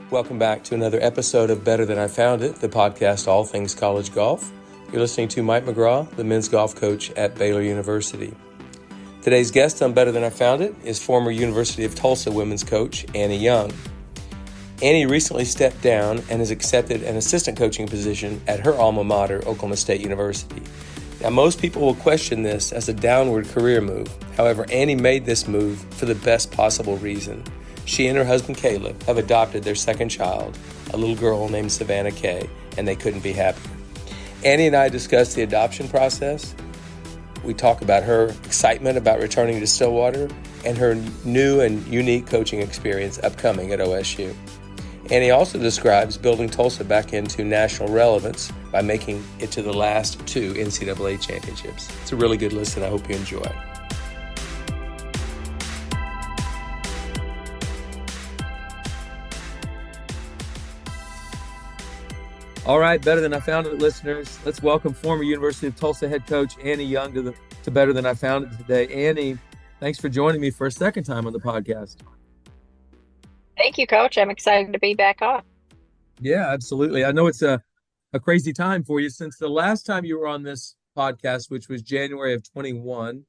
Welcome back to another episode of Better Than I Found It, the podcast all things college golf. You're listening to Mike McGraw, the men's golf coach at Baylor University. Today's guest on Better Than I Found It is former University of Tulsa women's coach Annie Young. Annie recently stepped down and has accepted an assistant coaching position at her alma mater, Oklahoma State University. Now, most people will question this as a downward career move. However, Annie made this move for the best possible reason. She and her husband Caleb have adopted their second child, a little girl named Savannah Kay, and they couldn't be happier. Annie and I discussed the adoption process. We talk about her excitement about returning to Stillwater and her new and unique coaching experience upcoming at OSU. Annie also describes building Tulsa back into national relevance by making it to the last two NCAA championships. It's a really good listen. I hope you enjoy. All right, Better Than I Found It listeners, let's welcome former University of Tulsa head coach Annie Young to Better Than I Found It today. Annie, thanks for joining me for a second time on the podcast. Thank you, Coach. I'm excited to be back on. Yeah, absolutely. I know it's a crazy time for you since the last time you were on this podcast, which was January of 21.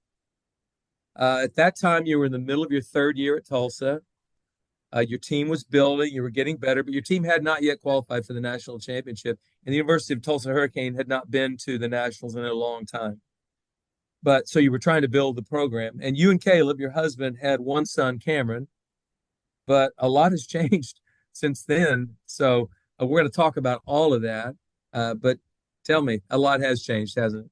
At that time, you were in the middle of your third year at Tulsa. Your team was building, you were getting better, but your team had not yet qualified for the national championship, and the University of Tulsa Hurricane had not been to the nationals in a long time. But so you were trying to build the program, and you and Caleb, your husband, had one son, Cameron, but a lot has changed since then. So we're going to talk about all of that. But tell me, a lot has changed, hasn't it?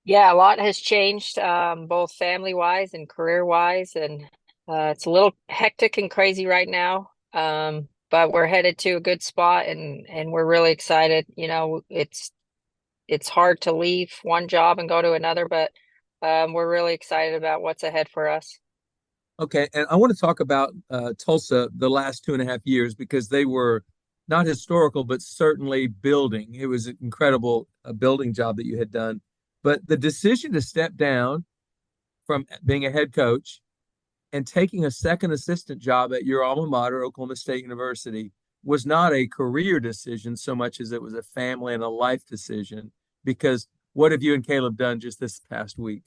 Yeah, a lot has changed, both family-wise and career-wise, and it's a little hectic and crazy right now, but we're headed to a good spot, and we're really excited. You know, it's hard to leave one job and go to another, but we're really excited about what's ahead for us. Okay, and I want to talk about Tulsa the last 2.5 years because they were not historical, but certainly building. It was an incredible building job that you had done. But the decision to step down from being a head coach and taking a second assistant job at your alma mater, Oklahoma State University, was not a career decision so much as it was a family and a life decision. Because what have you and Caleb done just this past week?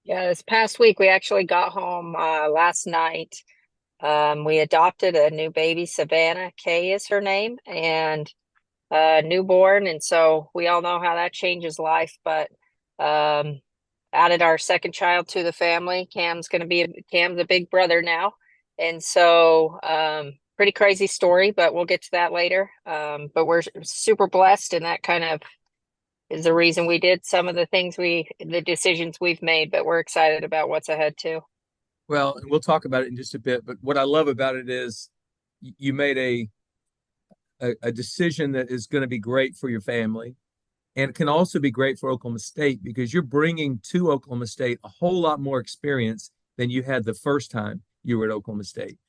Yeah, this past week we actually got home last night. We adopted a new baby, Savannah Kay is her name, and newborn, and so we all know how that changes life. But added our second child to the family. Cam's a big brother now, and so pretty crazy story, but we'll get to that later. But we're super blessed, and that kind of is the reason we did some of the decisions we've made. But we're excited about what's ahead too. Well, we'll talk about it in just a bit, but what I love about it is you made a decision that is going to be great for your family. And it can also be great for Oklahoma State because you're bringing to Oklahoma State a whole lot more experience than you had the first time you were at Oklahoma State.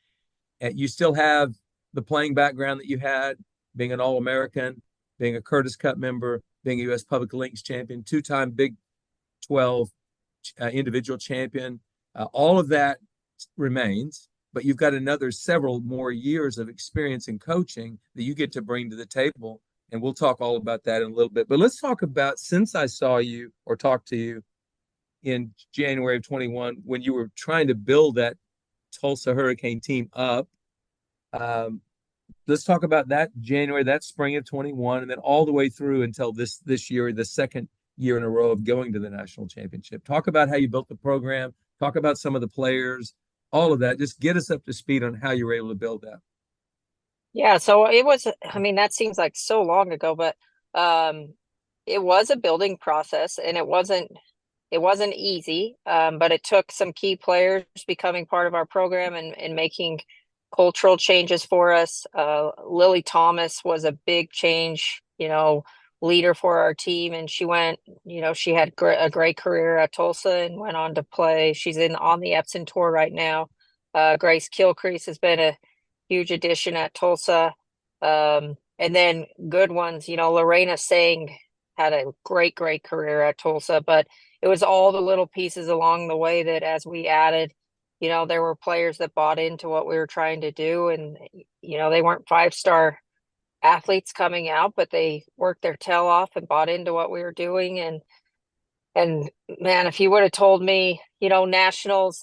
And you still have the playing background that you had, being an All-American, being a Curtis Cup member, being a U.S. Public Links champion, two-time Big 12 individual champion. All of that remains, but you've got several more years of experience in coaching that you get to bring to the table. And we'll talk all about that in a little bit. But let's talk about, since I saw you or talked to you in January of 21, when you were trying to build that Tulsa Hurricane team up. Let's talk about that January, that spring of 21, and then all the way through until this year, the second year in a row of going to the national championship. Talk about how you built the program. Talk about some of the players, all of that. Just get us up to speed on how you were able to build that. Yeah, so it was, I mean, that seems like so long ago, but it was a building process, and it wasn't easy, but it took some key players becoming part of our program and making cultural changes for us. Lily Thomas was a big change, leader for our team, and she went, she had a great career at Tulsa and went on to play. She's on the Epson tour right now. Grace Kilcrease has been a huge addition at Tulsa. And then good ones, Lorena Sang had a great career at Tulsa, but it was all the little pieces along the way that as we added, there were players that bought into what we were trying to do, and they weren't 5-star athletes coming out, but they worked their tail off and bought into what we were doing. And man, if you would have told me, nationals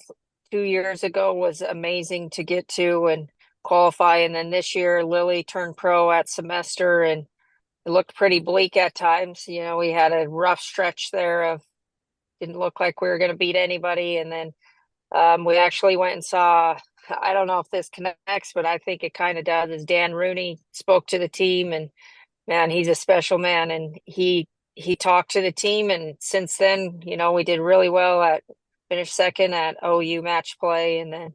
2 years ago was amazing to get to and qualify, and then this year Lily turned pro at semester, and it looked pretty bleak at times. We had a rough stretch there of didn't look like we were going to beat anybody, and then we actually went and saw. I don't know if this connects, but I think it kind of does. Is Dan Rooney spoke to the team, and man, he's a special man, and he talked to the team, and since then, we did really well finished second at OU match play, and then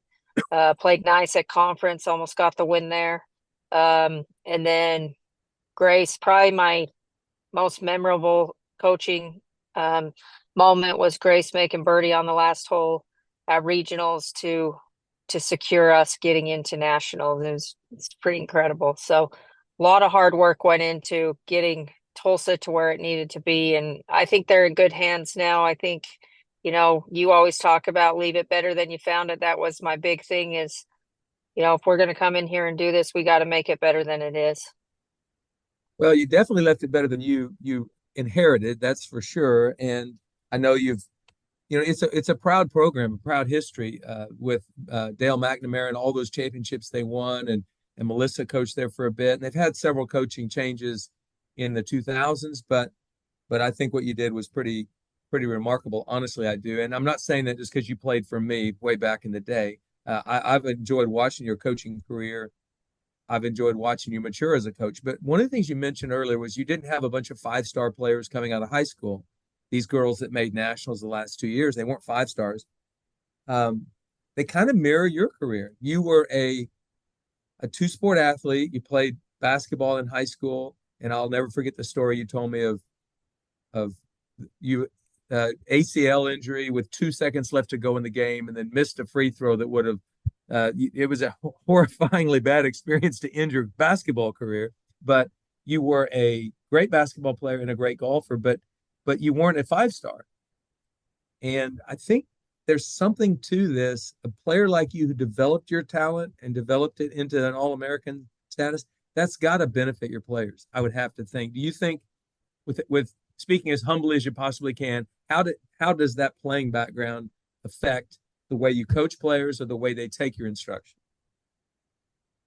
played nice at conference, almost got the win there. And then Grace, probably my most memorable coaching moment was Grace making birdie on the last hole at regionals to secure us getting into nationals. It's pretty incredible. So a lot of hard work went into getting Tulsa to where it needed to be, and I think they're in good hands now. I think you always talk about leave it better than you found it. That was my big thing is, if we're going to come in here and do this, we got to make it better than it is. Well, you definitely left it better than you inherited, that's for sure. And I know it's a proud program, a proud history with Dale McNamara and all those championships they won, and Melissa coached there for a bit. And they've had several coaching changes in the 2000s, but I think what you did was pretty remarkable. Honestly, I do. And I'm not saying that just because you played for me way back in the day. I've enjoyed watching your coaching career. I've enjoyed watching you mature as a coach. But one of the things you mentioned earlier was you didn't have a bunch of 5-star players coming out of high school. These girls that made nationals the last 2 years, they weren't 5-stars. They kind of mirror your career. You were a 2-sport athlete. You played basketball in high school, and I'll never forget the story you told me of you ACL injury with 2 seconds left to go in the game, and then missed a free throw that would have. It was a horrifyingly bad experience to end your basketball career, but you were a great basketball player and a great golfer, but you weren't a 5-star. And I think there's something to this. A player like you who developed your talent and developed it into an All-American status, that's got to benefit your players, I would have to think. Do you think, with speaking as humbly as you possibly can, how does that playing background affect the way you coach players or the way they take your instruction?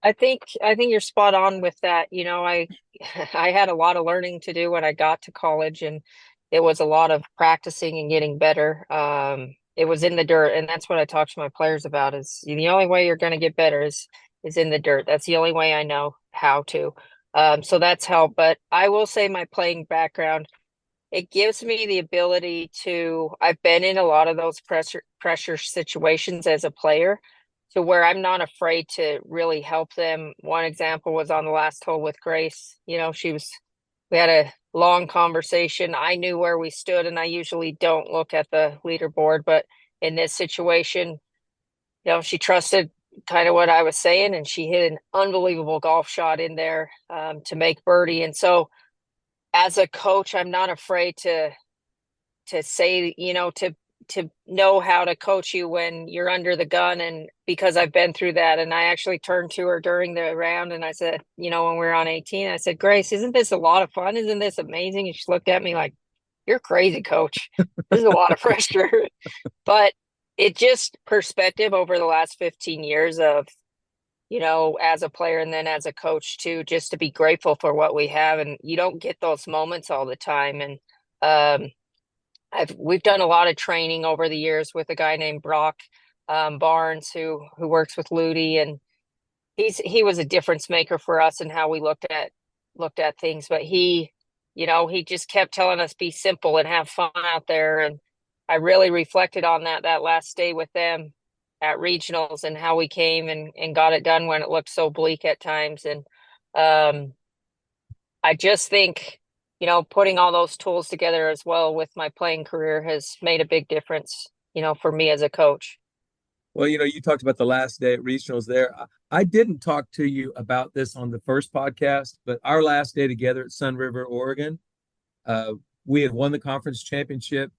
I think you're spot on with that. I I had a lot of learning to do when I got to college, and it was a lot of practicing and getting better. It was in the dirt, and that's what I talk to my players about. Is the only way you're going to get better is in the dirt. That's the only way I know how to. So that's helped. But I will say my playing background, it gives me the ability I've been in a lot of those pressure situations as a player, to where I'm not afraid to really help them. One example was on the last hole with Grace. We had a long conversation. I knew where we stood, and I usually don't look at the leaderboard, but in this situation, she trusted kind of what I was saying, and she hit an unbelievable golf shot in there to make birdie. And so as a coach, I'm not afraid to say, to know how to coach you when you're under the gun. And because I've been through that, and I actually turned to her during the round and I said, when we were on 18, I said, Grace, isn't this a lot of fun? Isn't this amazing? And she looked at me like, you're crazy, coach. This is a lot of pressure. But it just perspective over the last 15 years of, as a player and then as a coach too, just to be grateful for what we have. And you don't get those moments all the time. And we've done a lot of training over the years with a guy named Brock Barnes who works with Ludi, and he was a difference maker for us in how we looked at things. But he just kept telling us be simple and have fun out there. And I really reflected on that last day with them at regionals and how we came and got it done when it looked so bleak at times. And I just think, putting all those tools together as well with my playing career has made a big difference, for me as a coach. Well, you talked about the last day at regionals there. I didn't talk to you about this on the first podcast, but our last day together at Sun River, Oregon, we had won the conference championship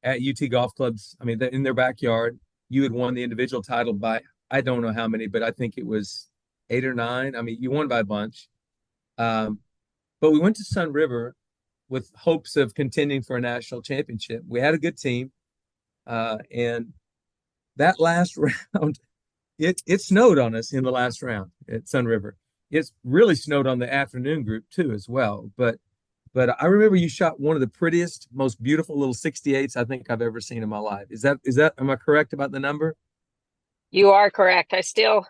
at UT Golf Clubs. I mean, in their backyard. you had won the individual title by, I don't know how many, but I think it was 8 or 9. I mean, you won by a bunch. Um, but we went to Sun River with hopes of contending for a national championship. We had a good team, and that last round, it snowed on us in the last round at Sun River. It's really snowed on the afternoon group too, as well. But I remember you shot one of the prettiest, most beautiful little 68s I think I've ever seen in my life. Is that am I correct about the number? You are correct. I still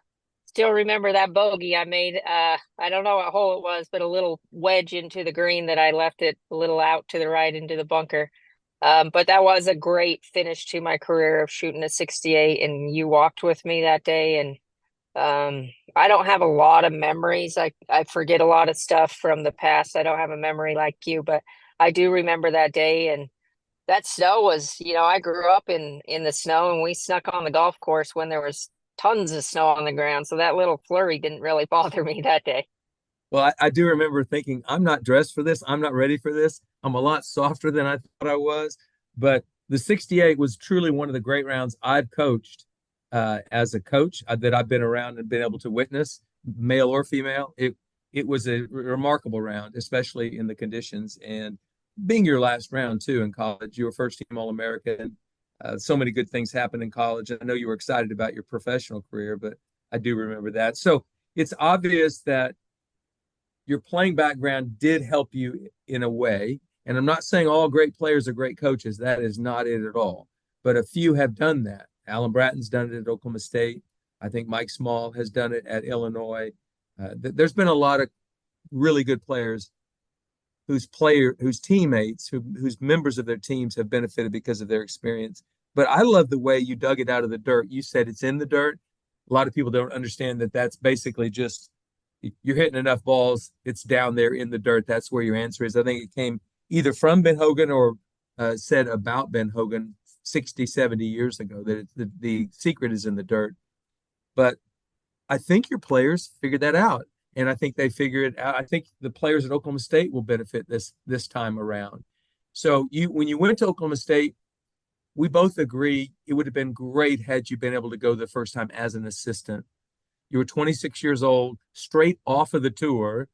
remember that bogey I made. I don't know what hole it was, but a little wedge into the green that I left it a little out to the right into the bunker. But that was a great finish to my career of shooting a 68, and you walked with me that day. And I don't have a lot of memories. I forget a lot of stuff from the past. I don't have a memory like you, but I do remember that day. And that snow was, I grew up in the snow, and we snuck on the golf course when there was tons of snow on the ground. So that little flurry didn't really bother me that day. Well, I do remember thinking, I'm not dressed for this. I'm not ready for this. I'm a lot softer than I thought I was. But the 68 was truly one of the great rounds I've coached as a coach that I've been around and been able to witness, male or female. It was a remarkable round, especially in the conditions. And being your last round, too, in college, you were first team All American. So many good things happened in college. I know you were excited about your professional career, but I do remember that. So it's obvious that your playing background did help you in a way. And I'm not saying all great players are great coaches. That is not it at all. But a few have done that. Alan Bratton's done it at Oklahoma State. I think Mike Small has done it at Illinois. There's been a lot of really good players whose teammates, whose members of their teams have benefited because of their experience. But I love the way you dug it out of the dirt. You said it's in the dirt. A lot of people don't understand that that's basically just you're hitting enough balls, it's down there in the dirt. That's where your answer is. I think it came either from Ben Hogan or said about Ben Hogan 60, 70 years ago that the secret is in the dirt. But I think your players figured that out. And I think they figure it out. I think the players at Oklahoma State will benefit this time around. So when you went to Oklahoma State, we both agree it would have been great had you been able to go the first time as an assistant. You were 26 years old, straight off of the tour,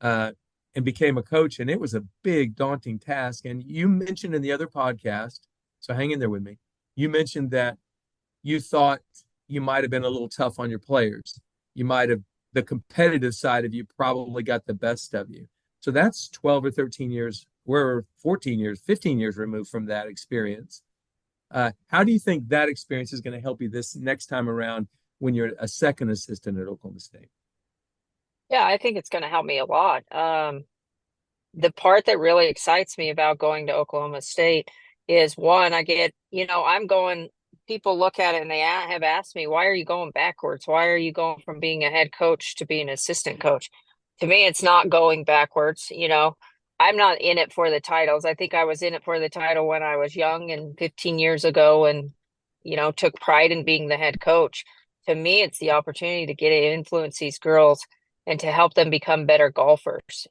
and became a coach. And it was a big, daunting task. And you mentioned in the other podcast, so hang in there with me, you mentioned that you thought you might have been a little tough on your players. The competitive side of you probably got the best of you. So that's 12 or 13 years, we're 14 years, 15 years removed from that experience. How do you think that experience is going to help you this next time around when you're a second assistant at Oklahoma State? Yeah, I think it's going to help me a lot. The part that really excites me about going to Oklahoma State is one, people look at it and they have asked me, why are you going backwards? Why are you going from being a head coach to being an assistant coach? To me, it's not going backwards. I'm not in it for the titles. I think I was in it for the title when I was young and 15 years ago and, took pride in being the head coach. To me, it's the opportunity to get to influence these girls and to help them become better golfers,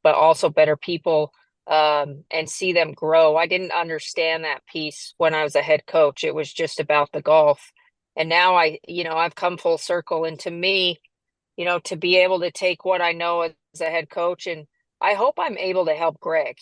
but also better people, and see them grow. I didn't understand that piece when I was a head coach. It was just about the golf. And now I've come full circle. And to me, to be able to take what I know as a head coach, and I hope I'm able to help Greg.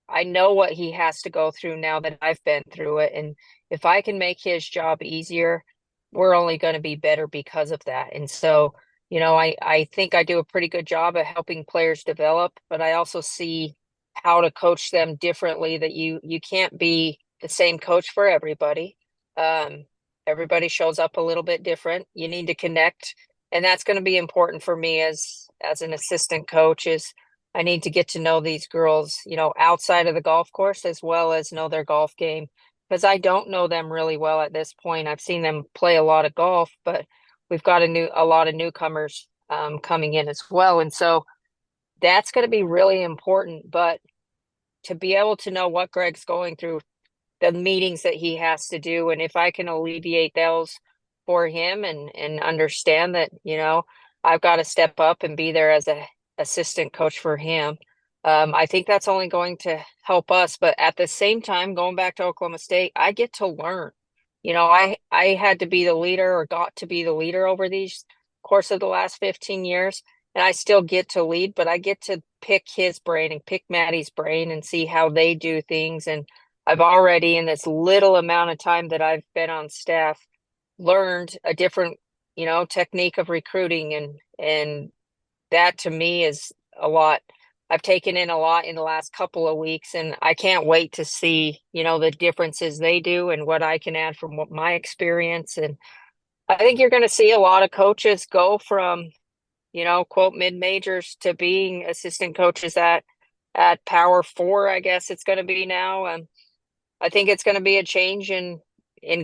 I know what he has to go through now that I've been through it. And if I can make his job easier, we're only going to be better because of that. And so, I think I do a pretty good job of helping players develop, but I also see how to coach them differently, that you can't be the same coach for everybody. Everybody shows up a little bit different. You need to connect. And that's going to be important for me as an assistant coach. Is I need to get to know these girls, outside of the golf course, as well as know their golf game, because I don't know them really well at this point. I've seen them play a lot of golf, but we've got a lot of newcomers coming in as well. And so that's going to be really important. But to be able to know what Greg's going through, the meetings that he has to do, and if I can alleviate those for him and understand that, I've got to step up and be there as a assistant coach for him. I think that's only going to help us. But at the same time, going back to Oklahoma State, I get to learn. I had to be the leader or got to be the leader over these course of the last 15 years. And I still get to lead, but I get to pick his brain and pick Maddie's brain and see how they do things. And I've already, in this little amount of time that I've been on staff, learned a different, technique of recruiting. And that to me is a lot. I've taken in a lot in the last couple of weeks, and I can't wait to see, the differences they do and what I can add from what my experience. And I think you're going to see a lot of coaches go from, quote mid majors to being assistant coaches at Power Four, I guess it's going to be now. And I think it's going to be a change in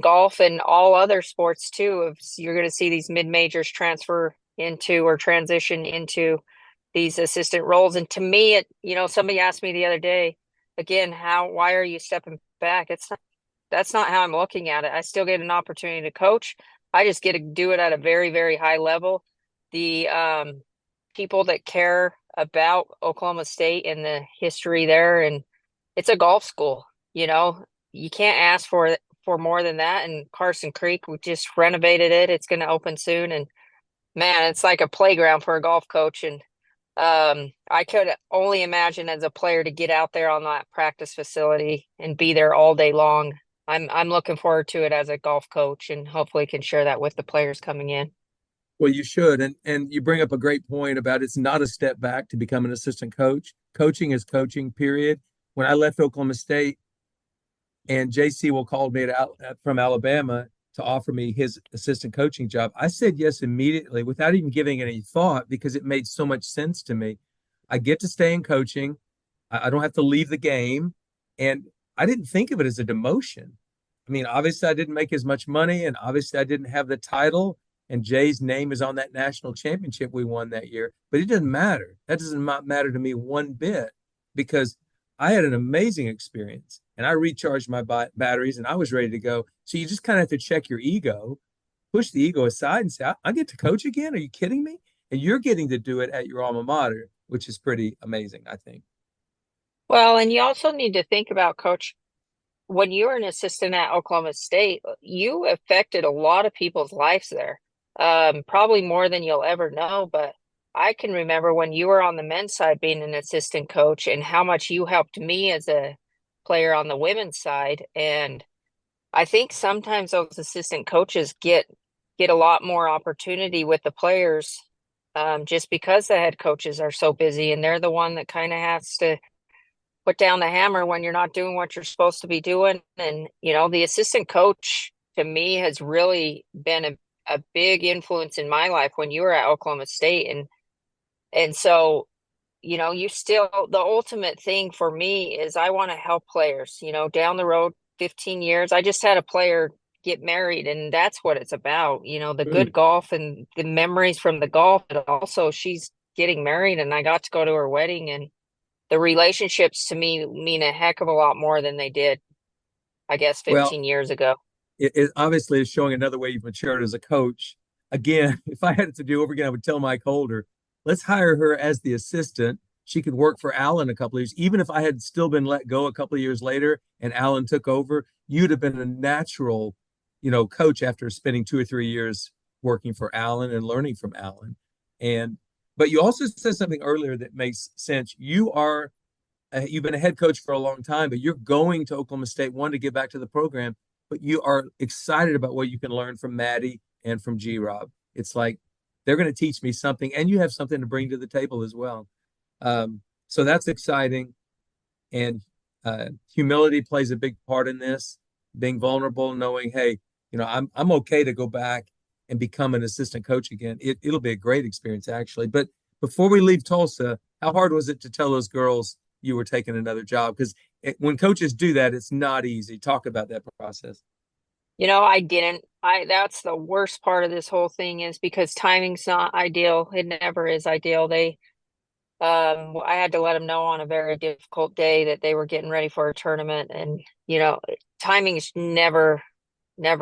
golf and all other sports too. You're going to see these mid majors transfer into or transition into these assistant roles. And to me, somebody asked me the other day, again, why are you stepping back? That's not how I'm looking at it. I still get an opportunity to coach. I just get to do it at a very, very high level. The people that care about Oklahoma State and the history there, and it's a golf school, you can't ask for more than that. And Carson Creek, we just renovated it. It's going to open soon. And man, it's like a playground for a golf coach. And I could only imagine as a player to get out there on that practice facility and be there all day long. I'm looking forward to it as a golf coach, and hopefully can share that with the players coming in. Well, you should. And you bring up a great point about it's not a step back to become an assistant coach. Coaching is coaching, period. When I left Oklahoma State and JC will called me from Alabama to offer me his assistant coaching job, I said yes immediately without even giving any thought because it made so much sense to me. I get to stay in coaching. I don't have to leave the game. And I didn't think of it as a demotion. I mean, obviously, I didn't make as much money, and obviously, I didn't have the title. And Jay's name is on that national championship we won that year. But it doesn't matter. That doesn't matter to me one bit because I had an amazing experience and I recharged my batteries and I was ready to go. So you just kind of have to check your ego, push the ego aside and say, I get to coach again. Are you kidding me? And you're getting to do it at your alma mater, which is pretty amazing, I think. Well, and you also need to think about, Coach, when you were an assistant at Oklahoma State, you affected a lot of people's lives there. Probably more than you'll ever know, but I can remember when you were on the men's side being an assistant coach and how much you helped me as a player on the women's side. And I think sometimes those assistant coaches get a lot more opportunity with the players, just because the head coaches are so busy and they're the one that kind of has to put down the hammer when you're not doing what you're supposed to be doing. And, the assistant coach to me has really been a big influence in my life when you were at Oklahoma State. And so, you still, the ultimate thing for me is I want to help players, down the road, 15 years. I just had a player get married, and that's what it's about, the Mm. good golf and the memories from the golf, but also she's getting married and I got to go to her wedding, and the relationships to me mean a heck of a lot more than they did, I guess, Well, 15 years ago. it obviously is showing another way you've matured as a coach. Again, if I had it to do over again, I would tell Mike Holder, let's hire her as the assistant. She could work for Alan a couple of years. Even if I had still been let go a couple of years later and Alan took over, you'd have been a natural, coach after spending 2 or 3 years working for Alan and learning from Alan. And but you also said something earlier that makes sense. You've been a head coach for a long time, but you're going to Oklahoma State, one, to give back to the program, but you are excited about what you can learn from Maddie and from G Rob. It's like they're going to teach me something, and you have something to bring to the table as well. So that's exciting. And humility plays a big part in this, being vulnerable, knowing, hey, I'm okay to go back and become an assistant coach again. It'll be a great experience, actually. But before we leave Tulsa, how hard was it to tell those girls you were taking another job? Because when coaches do that, it's not easy. Talk about that process. I didn't. That's the worst part of this whole thing, is because timing's not ideal. It never is ideal. I had to let them know on a very difficult day that they were getting ready for a tournament, and timing is never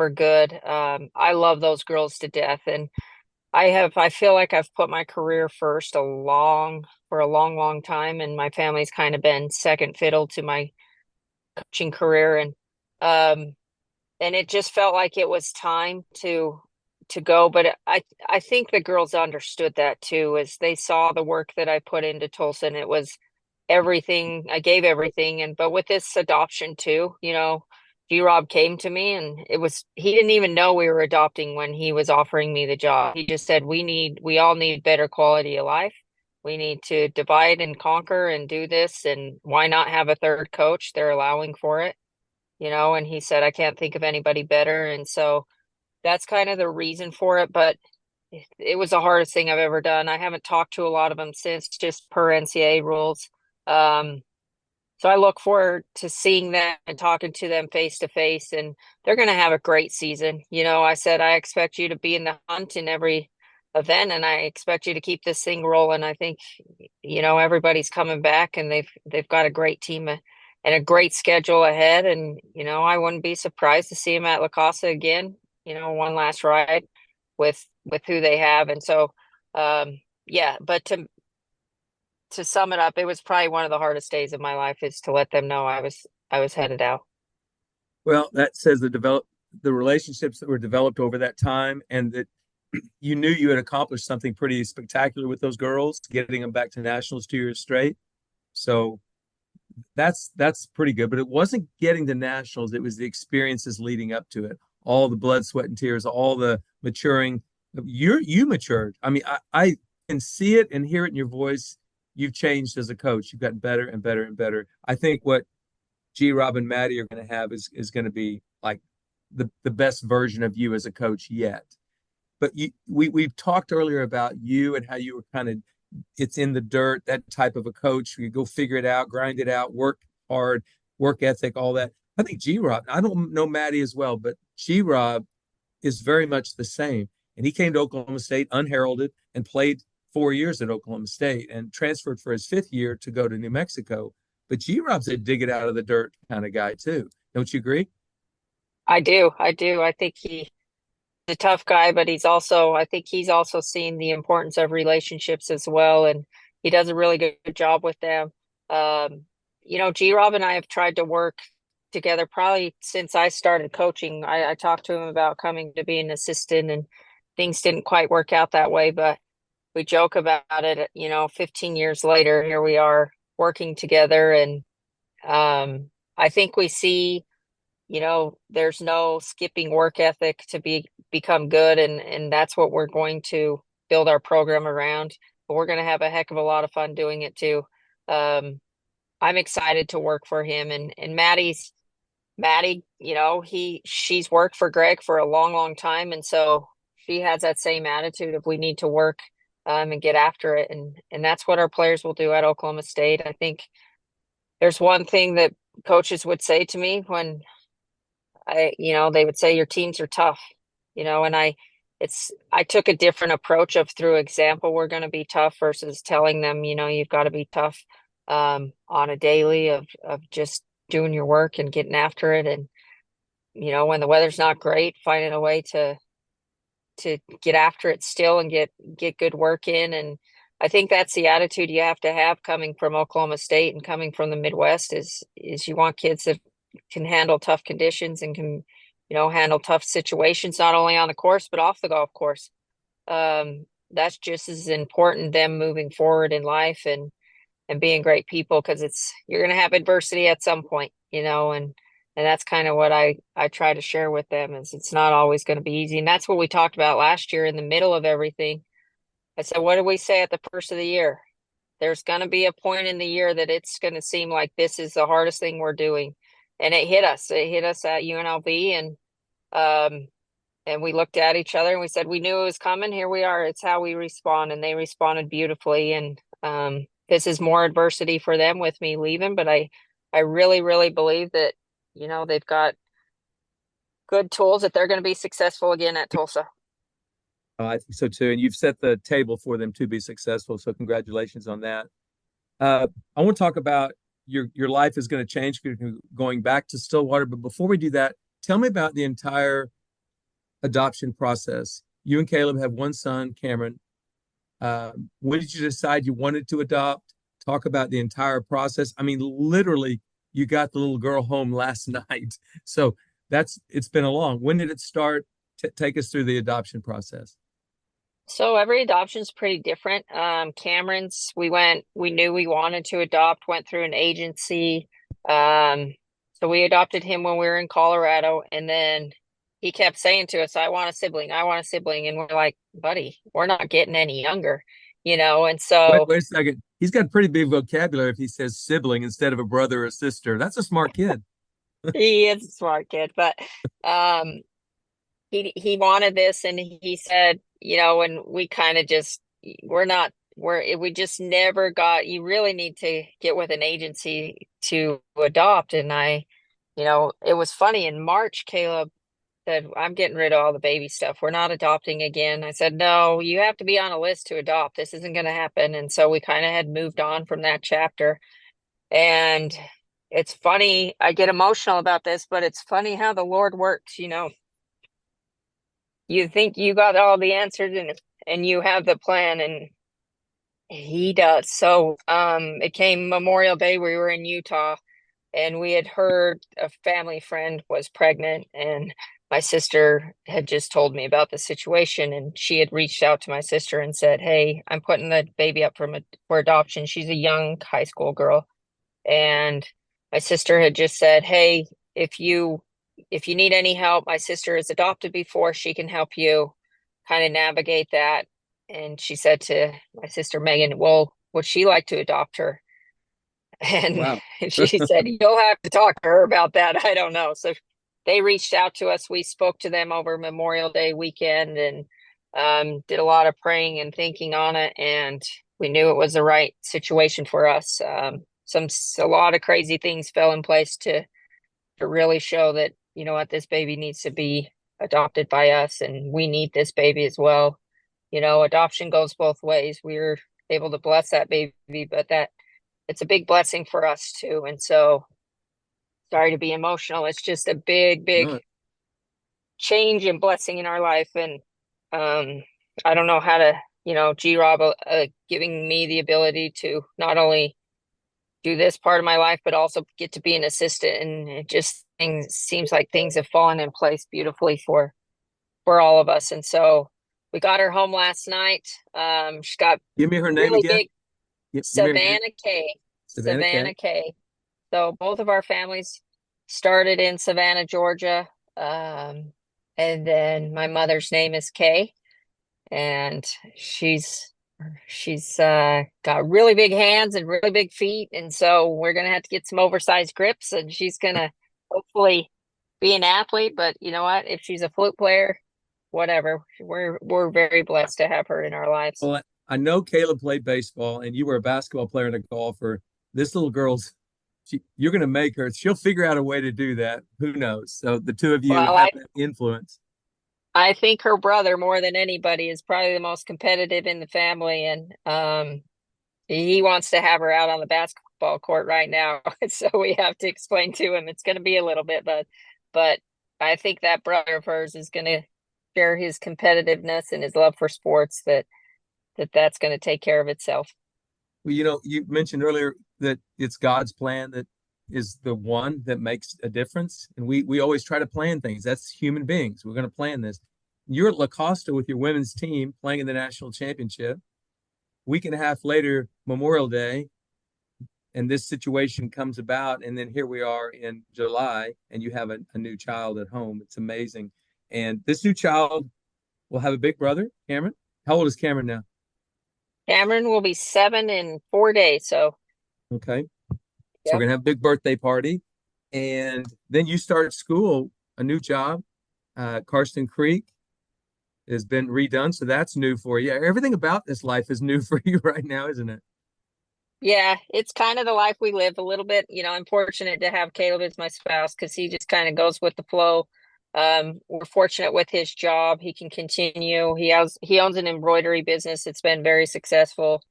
good. I love those girls to death, and I feel like I've put my career first for a long time, and my family's kind of been second fiddle to my coaching career. And and it just felt like it was time to go. But I think the girls understood that too, as they saw the work that I put into Tulsa, and it was everything. I gave everything. And but with this adoption too, G-Rob came to me, and he didn't even know we were adopting when he was offering me the job. He just said, we all need better quality of life. We need to divide and conquer and do this. And why not have a third coach? They're allowing for it, and he said, I can't think of anybody better. And so that's kind of the reason for it. But it was the hardest thing I've ever done. I haven't talked to a lot of them since, just per NCAA rules. Um, so I look forward to seeing them and talking to them face to face, and they're going to have a great season. I said, I expect you to be in the hunt in every event, and I expect you to keep this thing rolling. I think, everybody's coming back, and they've got a great team and a great schedule ahead. And, I wouldn't be surprised to see them at La Casa again, one last ride with who they have. And so, yeah, but to sum it up, it was probably one of the hardest days of my life, is to let them know I was headed out. Well, that says the relationships that were developed over that time, and that you knew you had accomplished something pretty spectacular with those girls, getting them back to nationals 2 years straight. So that's pretty good. But it wasn't getting to nationals; it was the experiences leading up to it, all the blood, sweat, and tears, all the maturing. You matured. I mean, I can see it and hear it in your voice. You've changed as a coach. You've gotten better and better and better. I think what G-Rob and Maddie are going to have is going to be like the best version of you as a coach yet. But we've talked earlier about you and how you were kind of, it's in the dirt, that type of a coach. You go figure it out, grind it out, work hard, work ethic, all that. I think G-Rob, I don't know Maddie as well, but G-Rob is very much the same. And he came to Oklahoma State unheralded and played 4 years at Oklahoma State and transferred for his fifth year to go to New Mexico. But G-Rob's a dig it out of the dirt kind of guy too. Don't you agree? I do. I do. I think he's a tough guy, but I think he's also seen the importance of relationships as well. And he does a really good job with them. Um, G-Rob and I have tried to work together probably since I started coaching. I talked to him about coming to be an assistant, and things didn't quite work out that way, but we joke about it. 15 years later, here we are working together. And I think we see, there's no skipping work ethic to become good, and that's what we're going to build our program around. But we're going to have a heck of a lot of fun doing it too. I'm excited to work for him. And Maddie, she's worked for Greg for a long, long time, and so she has that same attitude of we need to work and get after it. And that's what our players will do at Oklahoma State. I think there's one thing that coaches would say to me when they would say your teams are tough, and I took a different approach of, through example, we're going to be tough, versus telling them, you've got to be tough on a daily of just doing your work and getting after it. And, when the weather's not great, finding a way to get after it still and get good work in. And I think that's the attitude you have to have coming from Oklahoma State and coming from the Midwest, is you want kids that can handle tough conditions and can, handle tough situations, not only on the course, but off the golf course. That's just as important, them moving forward in life and being great people, because you're going to have adversity at some point, and that's kind of what I try to share with them, is it's not always going to be easy. And that's what we talked about last year in the middle of everything. I said, what did we say at the first of the year? There's going to be a point in the year that it's going to seem like this is the hardest thing we're doing. And it hit us. It hit us at UNLV, and we looked at each other and we said, we knew it was coming. Here we are. It's how we respond. And they responded beautifully. And this is more adversity for them with me leaving, but I really, really believe that, they've got good tools, that they're going to be successful again at Tulsa. I think so too. And you've set the table for them to be successful. So congratulations on that. I want to talk about your life is going to change going back to Stillwater. But before we do that, tell me about the entire adoption process. You and Caleb have one son, Cameron. When did you decide you wanted to adopt? Talk about the entire process. I mean, literally, you got the little girl home last night. So it's been a long. When did it start? Take us through the adoption process. So every adoption's pretty different. Cameron's, we knew we wanted to adopt, went through an agency. Um, so we adopted him when we were in Colorado, and then he kept saying to us, I want a sibling, I want a sibling. And we're like, buddy, we're not getting any younger, And so Wait a second. He's got pretty big vocabulary if he says sibling instead of a brother or sister. That's a smart kid. he is a smart kid, but um he wanted this, and he said, and we kind of just we just never got, you really need to get with an agency to adopt. And it was funny in March, Caleb said, I'm getting rid of all the baby stuff. We're not adopting again. I said, no, you have to be on a list to adopt. This isn't going to happen. And so we kind of had moved on from that chapter. And it's funny, I get emotional about this, but it's funny how the Lord works. You think you got all the answers, and you have the plan, and he does. So it came Memorial Day, we were in Utah, and we had heard a family friend was pregnant, and my sister had just told me about the situation, and she had reached out to my sister and said, hey, I'm putting the baby up for adoption. She's a young high school girl. And my sister had just said, hey, if you need any help, my sister has adopted before. She can help you kind of navigate that. And she said to my sister, Megan, well, would she like to adopt her? And Wow. she said, you'll have to talk to her about that. I don't know. So they reached out to us. We spoke to them over Memorial Day weekend, and did a lot of praying and thinking on it. And we knew it was the right situation for us. A lot of crazy things fell in place to really show that, what, this baby needs to be adopted by us, and we need this baby as well. Adoption goes both ways. We're able to bless that baby, but it's a big blessing for us too. And so, sorry to be emotional. It's just a big, big No, change and blessing in our life. And I don't know how to, G-Rob giving me the ability to not only do this part of my life, but also get to be an assistant. And it just seems like things have fallen in place beautifully for all of us. And so we got her home last night. She's got give me her name really again. big Give me her name. Savannah K. Savannah Savannah K. K. So both of our families started in Savannah, Georgia. And then my mother's name is Kay, and she's got really big hands and really big feet, and so we're gonna have to get some oversized grips, and she's gonna hopefully be an athlete. But you know what? If she's a flute player, whatever, we're very blessed to have her in our lives. Well, I know Caleb played baseball and you were a basketball player and a golfer. This little girl's, you're going to make her. She'll figure out a way to do that. Who knows? So the two of you Well, have that influence. I think her brother, more than anybody, is probably the most competitive in the family, and he wants to have her out on the basketball court right now. So we have to explain to him it's going to be a little bit, but I think that brother of hers is going to share his competitiveness and his love for sports, that's going to take care of itself. Well, you mentioned earlier that it's God's plan that is the one that makes a difference. And we always try to plan things. That's human beings. We're going to plan this. You're at La Costa with your women's team playing in the national championship. Week and a half later, Memorial Day, and this situation comes about. And then here we are in July, and you have a new child at home. It's amazing. And this new child will have a big brother, Cameron. How old is Cameron now? Cameron will be 7 in 4 days. So, okay. So yep. we're going to have a big birthday party. And then you start school, a new job. Karsten Creek has been redone. So that's new for you. Everything about this life is new for you right now, isn't it? Yeah, it's kind of the life we live a little bit. I'm fortunate to have Caleb as my spouse because he just kind of goes with the flow. We're fortunate with his job. He can continue. He owns an embroidery business. It's been very successful.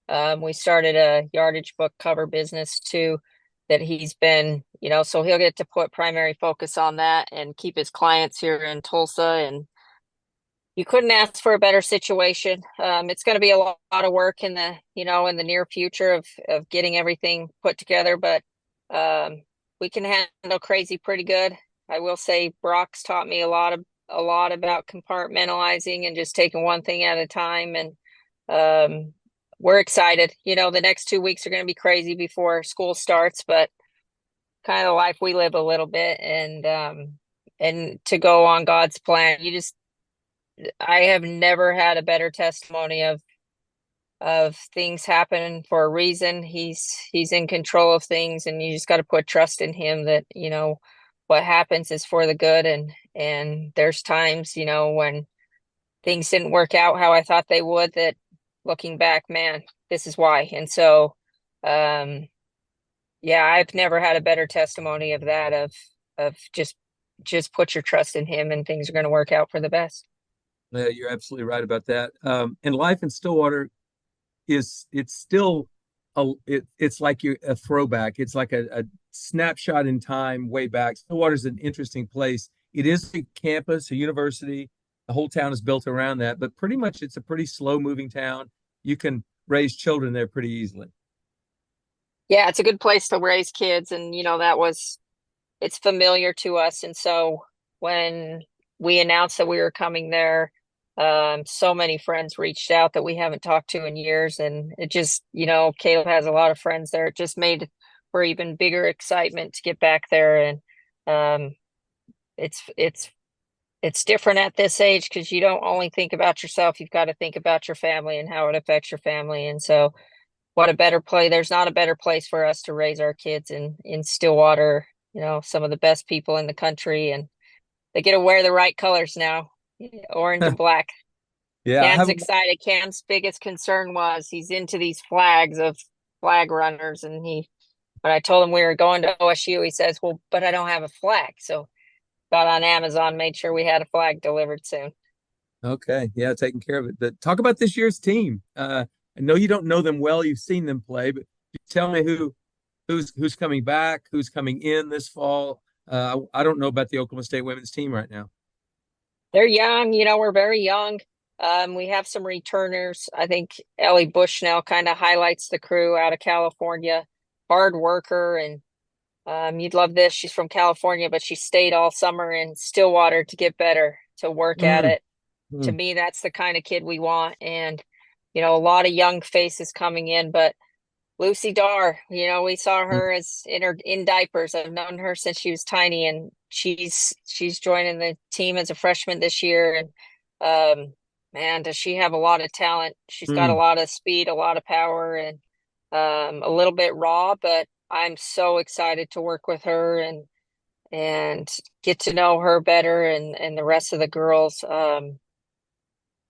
We started a yardage book cover business too that he's been, so he'll get to put primary focus on that and keep his clients here in Tulsa. And you couldn't ask for a better situation. It's going to be a lot of work in the near future of getting everything put together, but we can handle crazy pretty good. I will say Brock's taught me a lot about compartmentalizing and just taking one thing at a time. And we're excited. The next 2 weeks are going to be crazy before school starts, but kind of life we live a little bit, and to go on God's plan. I have never had a better testimony of things happening for a reason. He's in control of things, and you just got to put trust in him that what happens is for the good. And there's times when things didn't work out how I thought they would, that looking back, man, this is why. And so yeah, I've never had a better testimony of that, of just put your trust in him and things are going to work out for the best. Yeah, you're absolutely right about that. And life in Stillwater it's still it's like a throwback. It's like a snapshot in time way back. Stillwater's an interesting place. It is a campus, a university. The whole town is built around that, but pretty much it's a pretty slow moving town. You can raise children there pretty easily. Yeah, it's a good place to raise kids, and it's familiar to us. And so when we announced that we were coming there, so many friends reached out that we haven't talked to in years. And it just, Caleb has a lot of friends there. It just made for even bigger excitement to get back there. And it's different at this age, because you don't only think about yourself, you've got to think about your family and how it affects your family. And so what a better play. There's not a better place for us to raise our kids in Stillwater. Some of the best people in the country, and they get to wear the right colors now, orange and black. Yeah, I Cam's haven't. excited. Cam's biggest concern was he's into these flags of flag runners. And when I told him we were going to OSU, he says, well, but I don't have a flag. So got on Amazon, made sure we had a flag delivered soon. Okay, yeah, taking care of it. But talk about this year's team. I know you don't know them well. You've seen them play, but tell me who's coming back, who's coming in this fall. I don't know about the Oklahoma State women's team right now. They're young, we're very young. We have some returners. I think Ellie Bushnell kind of highlights the crew out of California. Hard worker, and you'd love this. She's from California, but she stayed all summer in Stillwater to get better, to work at Mm, it. To mm, me, that's the kind of kid we want. And, a lot of young faces coming in, but Lucy Dar, we saw mm, her in diapers. I've known her since she was tiny, and she's joining the team as a freshman this year. And man, does she have a lot of talent. She's got a mm. lot of speed, a lot of power, and a little bit raw, but I'm so excited to work with her and get to know her better, and the rest of the girls.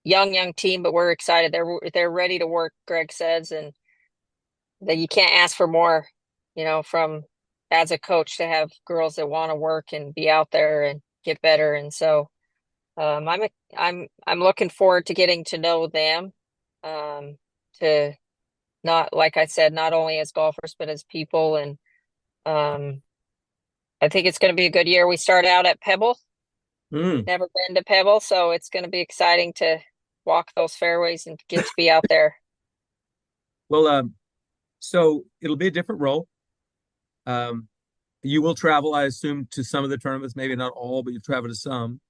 Young team, but we're excited. They're ready to work, Greg says, and that you can't ask for more, from as a coach, to have girls that want to work and be out there and get better. And so I'm looking forward to getting to know them, to not, like I said, not only as golfers but as people. And um, I think it's going to be a good year. We start out at Pebble. Mm. Never been to Pebble, so it's going to be exciting to walk those fairways and get to be out there. Well, so it'll be a different role. Um, you will travel, I assume, to some of the tournaments, maybe not all, but you travel to some.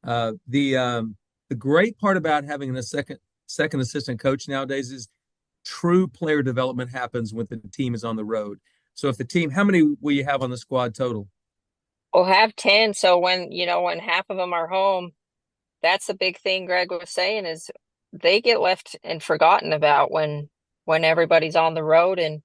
The great part about having a second assistant coach nowadays is true player development happens when the team is on the road. So if the team, how many will you have on the squad total? We'll have 10. So when half of them are home, that's the big thing Greg was saying, is they get left and forgotten about when everybody's on the road. And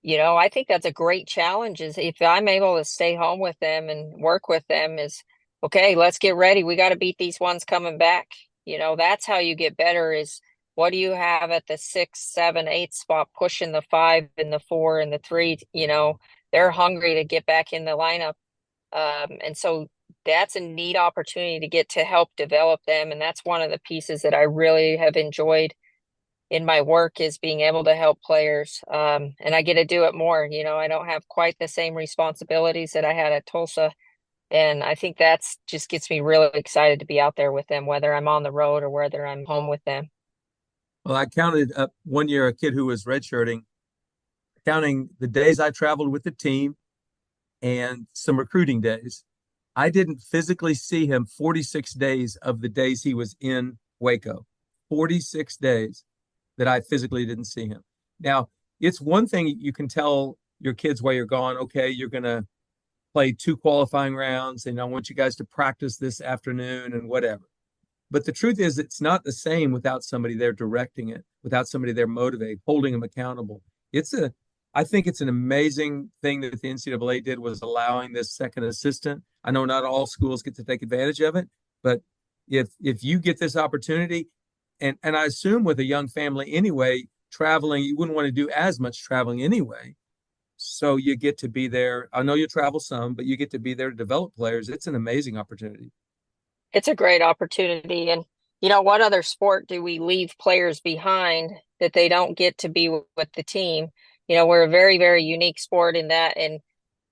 I think that's a great challenge, is if I'm able to stay home with them and work with them, is okay, let's get ready. We got to beat these ones coming back. That's how you get better, is what do you have at the 6, 7, 8 spot, pushing the 5 and the 4 and the 3. They're hungry to get back in the lineup. And so that's a neat opportunity to get to help develop them. And that's one of the pieces that I really have enjoyed in my work, is being able to help players. And I get to do it more. I don't have quite the same responsibilities that I had at Tulsa. And I think that's just gets me really excited to be out there with them, whether I'm on the road or whether I'm home with them. Well, I counted up one year a kid who was redshirting, counting the days I traveled with the team and some recruiting days. I didn't physically see him 46 days of the days he was in Waco. 46 days that I physically didn't see him. Now, it's one thing you can tell your kids while you're gone, okay, you're going to play 2 qualifying rounds and I want you guys to practice this afternoon and whatever. But the truth is, it's not the same without somebody there directing it, without somebody there motivating, holding them accountable. I think it's an amazing thing that the NCAA did, was allowing this second assistant. I know not all schools get to take advantage of it, but if you get this opportunity, and I assume with a young family anyway, traveling, you wouldn't want to do as much traveling anyway. So you get to be there. I know you travel some, but you get to be there to develop players. It's an amazing opportunity. It's a great opportunity. And, what other sport do we leave players behind that they don't get to be with the team? We're a very, very unique sport in that. And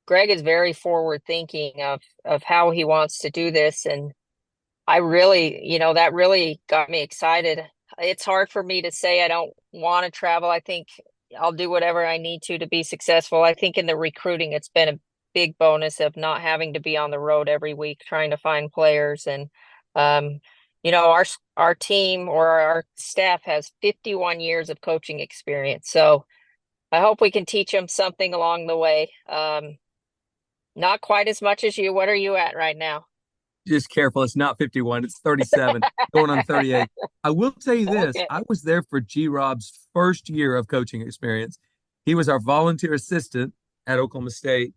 Greg is very forward thinking of how he wants to do this. And I really, that really got me excited. It's hard for me to say I don't want to travel. I think I'll do whatever I need to be successful. I think in the recruiting, it's been a big bonus of not having to be on the road every week trying to find players. And, our team or our staff has 51 years of coaching experience. So I hope we can teach them something along the way. Not quite as much as you. What are you at right now? Just careful. It's not 51. It's 37, going on 38. I will tell you this. Okay. I was there for G-Rob's first year of coaching experience. He was our volunteer assistant at Oklahoma State.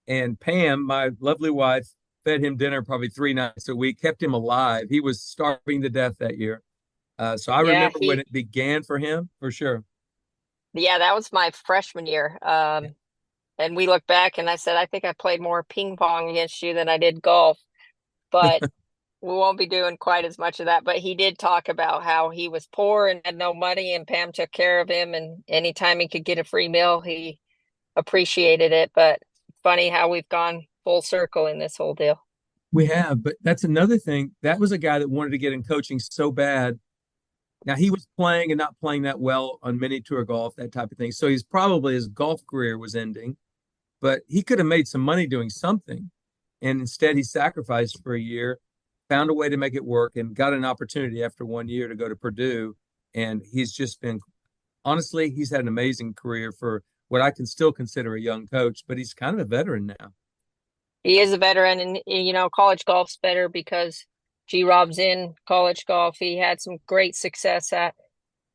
And Pam, my lovely wife, fed him dinner probably 3 nights a week, kept him alive. He was starving to death that year. So I remember when it began for him, for sure. Yeah, that was my freshman year. And we look back and I said, I think I played more ping pong against you than I did golf. But we won't be doing quite as much of that. But he did talk about how he was poor and had no money, and Pam took care of him. And anytime he could get a free meal, he appreciated it. But funny how we've gone full circle in this whole deal. We have, but that's another thing. That was a guy that wanted to get in coaching so bad. Now, he was playing and not playing that well on mini tour golf, that type of thing. So his golf career was ending, but he could have made some money doing something. And instead, he sacrificed for a year, found a way to make it work, and got an opportunity after 1 year to go to Purdue. And he's just been, honestly, he's had an amazing career for what I can still consider a young coach, but he's kind of a veteran now. He is a veteran, and, college golf's better because G-Rob's in college golf. He had some great success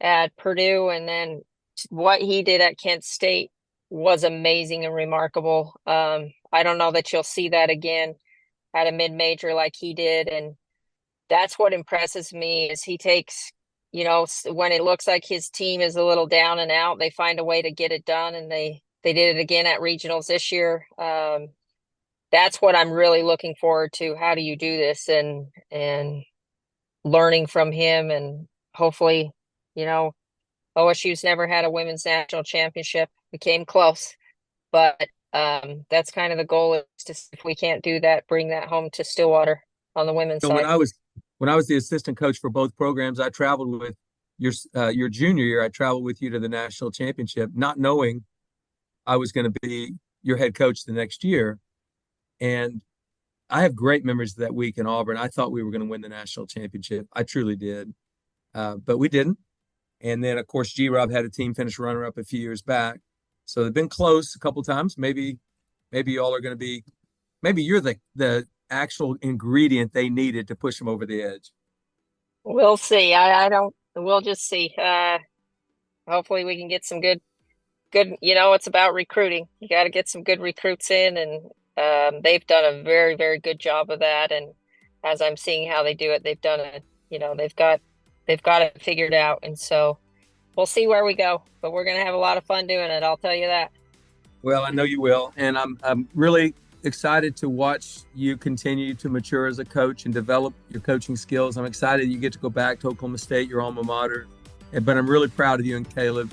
at Purdue, and then what he did at Kent State was amazing and remarkable. I don't know that you'll see that again at a mid-major like he did. And that's what impresses me is he takes, when it looks like his team is a little down and out, they find a way to get it done. And they did it again at regionals this year. That's what I'm really looking forward to. How do you do this? And learning from him, and hopefully, OSU's never had a women's national championship. We came close, but that's kind of the goal, is to see if we can't do that, bring that home to Stillwater on the women's side. When I was the assistant coach for both programs, I traveled with your junior year. I traveled with you to the national championship, not knowing I was going to be your head coach the next year. And I have great memories of that week in Auburn. I thought we were going to win the national championship. I truly did, but we didn't. And then, of course, G-Rob had a team finish runner-up a few years back. So they've been close a couple times. Maybe y'all are going to be – maybe you're the actual ingredient they needed to push them over the edge. We'll see. We'll just see. Hopefully we can get some good, it's about recruiting. You got to get some good recruits in, and they've done a very, very good job of that. And as I'm seeing how they do it, they've done they've got it figured out. And so we'll see where we go, but we're going to have a lot of fun doing it. I'll tell you that. Well, I know you will. And I'm really excited to watch you continue to mature as a coach and develop your coaching skills. I'm excited you get to go back to Oklahoma State, your alma mater. But I'm really proud of you and Caleb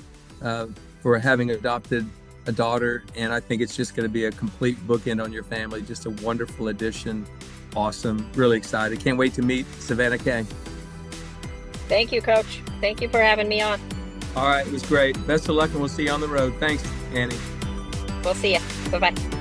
for having adopted a daughter. And I think it's just going to be a complete bookend on your family. Just a wonderful addition. Awesome. Really excited. Can't wait to meet Savannah Kay. Thank you, Coach. Thank you for having me on. All right. It was great. Best of luck, and we'll see you on the road. Thanks, Annie. We'll see you. Bye-bye.